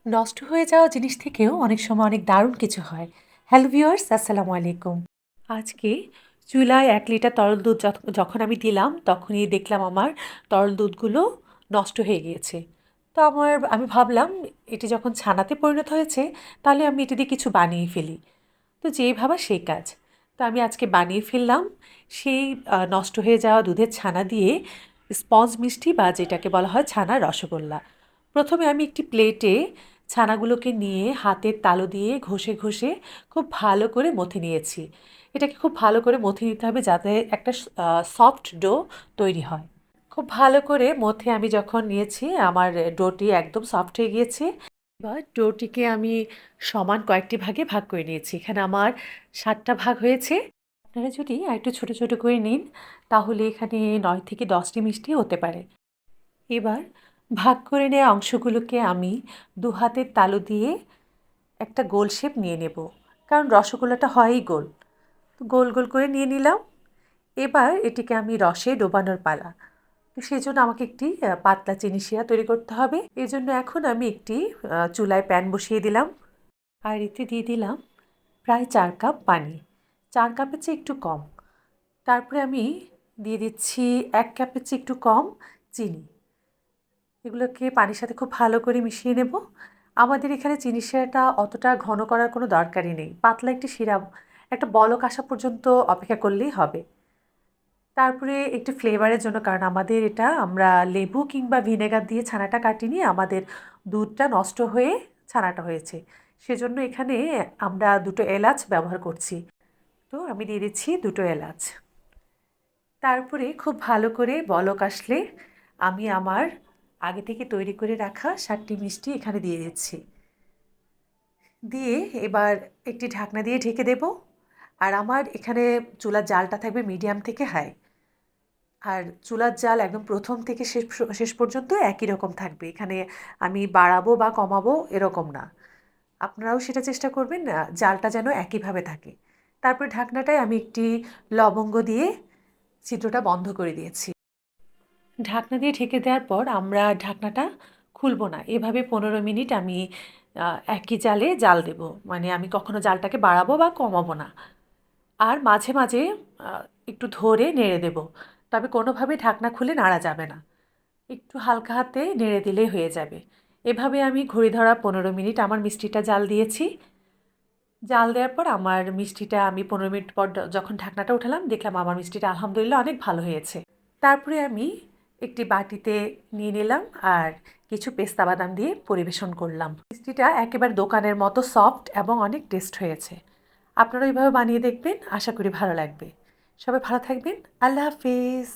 নষ্ট হয়ে যাওয়া জিনিস থেকেও অনেক সময় অনেক দারুণ কিছু হয়। হ্যালো ভিউয়ার্স, আসসালামু আলাইকুম। আজকে চুলায় ১ লিটার তরল দুধ যখন আমি দিলাম, তখনই দেখলাম আমার তরল দুধগুলো নষ্ট হয়ে গিয়েছে। তো আমি ভাবলাম এটি যখন ছানাতে পরিণত হয়েছে, তাহলে আমি এটি দিয়ে কিছু বানিয়ে ফেলি। তো যেই ভাবা সেই কাজ। তো আমি আজকে বানিয়ে ফেললাম সেই নষ্ট হয়ে যাওয়া দুধের ছানা দিয়ে স্পঞ্জ মিষ্টি বা যেটাকে বলা হয় ছানার রসগোল্লা। প্রথমে আমি একটি প্লেটে ছানাগুলোকে নিয়ে হাতের তালু দিয়ে ঘষে ঘষে খুব ভালো করে মথে নিয়েছি। এটাকে খুব ভালো করে মথে নিতে হবে যাতে একটা সফট ডো তৈরি হয়। খুব ভালো করে মথে আমি যখন নিয়েছি আমার ডোটি একদম সফট হয়ে গিয়েছে। এবার ডোটিকে আমি সমান কয়েকটি ভাগে ভাগ করে নিয়েছি। এখানে আমার ৭টা ভাগ হয়েছে। আপনারা যদি আরেকটু ছোট ছোট করে নিন তাহলে এখানে ৯ থেকে ১০টি মিষ্টি হতে পারে। এবার ভাগ করে নেওয়া অংশগুলোকে আমি দু হাতের তালু দিয়ে একটা গোল শেপ নিয়ে নেব, কারণ রসগোল্লাটা হয়ই গোল। তো গোল গোল করে নিয়ে নিলাম। এবার এটিকে আমি রসে ডোবানোর পালা। তো সেই জন্য আমাকে একটি পাতলা চিনি শিরা তৈরি করতে হবে। এই জন্য এখন আমি একটি চুলায় প্যান বসিয়ে দিলাম আর এতে দিয়ে দিলাম প্রায় ৪ কাপ পানি। ৪ কাপের চেয়ে একটু কম। তারপরে আমি দিয়ে দিচ্ছি ১ কাপের চেয়ে একটু কম চিনি। এগুলোকে পানির সাথে খুব ভালো করে মিশিয়ে নেব। আমাদের এখানে চিনি শিরাটা অতটা ঘন করার কোনো দরকারই নেই। পাতলা একটি শিরা, একটা বলক আসা পর্যন্ত অপেক্ষা করলেই হবে। তারপরে একটু ফ্লেভারের জন্য, কারণ আমাদের এটা আমরা লেবু কিংবা ভিনেগার দিয়ে ছানাটা কাটিনি, আমাদের দুধটা নষ্ট হয়ে ছানাটা হয়েছে। সেজন্য এখানে আমরা ২টো এলাচ ব্যবহার করছি। তো আমি দিয়ে দিচ্ছি ২টো এলাচ। তারপরে খুব ভালো করে বলক আসলে আমি আমার আগে থেকে তৈরি করে রাখা ৭টি মিষ্টি এখানে দিয়ে দিচ্ছি। দিয়ে এবার একটি ঢাকনা দিয়ে ঢেকে দেব। আর আমার এখানে চুলার জালটা থাকবে মিডিয়াম থেকে হাই। আর চুলার জাল একদম প্রথম থেকে শেষ পর্যন্ত একই রকম থাকবে। এখানে আমি বাড়াবো বা কমাবো এরকম না। আপনারাও সেটা চেষ্টা করবেন জালটা যেন একইভাবে থাকে। তারপর ঢাকনাটায় আমি একটি লবঙ্গ দিয়ে ছিদ্রটা বন্ধ করে দিয়েছি। ঢাকনা দিয়ে ঢেকে দেওয়ার পর আমরা ঢাকনাটা খুলব না। এভাবে ১৫ মিনিট আমি একই জালে জাল দেব। মানে আমি কখনো জালটাকে বাড়াবো বা কমাবো না। আর মাঝে মাঝে আ একটু ধরে নেড়ে দেব। তবে কোনোভাবে ঢাকনা খুলে নাড়া যাবে না। একটু হালকা হাতে নেড়ে দিলেই হয়ে যাবে। এভাবে আমি ঘড়ি ধরা ১৫ মিনিট আমার মিষ্টিটা জাল দিয়েছি। জাল দেওয়ার পর আমার মিষ্টিটা আমি ১৫ মিনিট পর যখন ঢাকনাটা উঠালাম, দেখলাম আমার মিষ্টিটা আলহামদুলিল্লাহ অনেক ভালো হয়েছে। তারপরে আমি একটি বাটিতে নিয়ে নিলাম আর কিছু পেস্তা বাদাম দিয়ে পরিবেশন করলাম। মিষ্টিটা একেবারে দোকানের মতো সফট এবং অনেক টেস্ট হয়েছে। আপনারা এইভাবে বানিয়ে দেখবেন, আশা করি ভালো লাগবে। সবাই ভালো থাকবেন। আল্লাহ হাফিজ।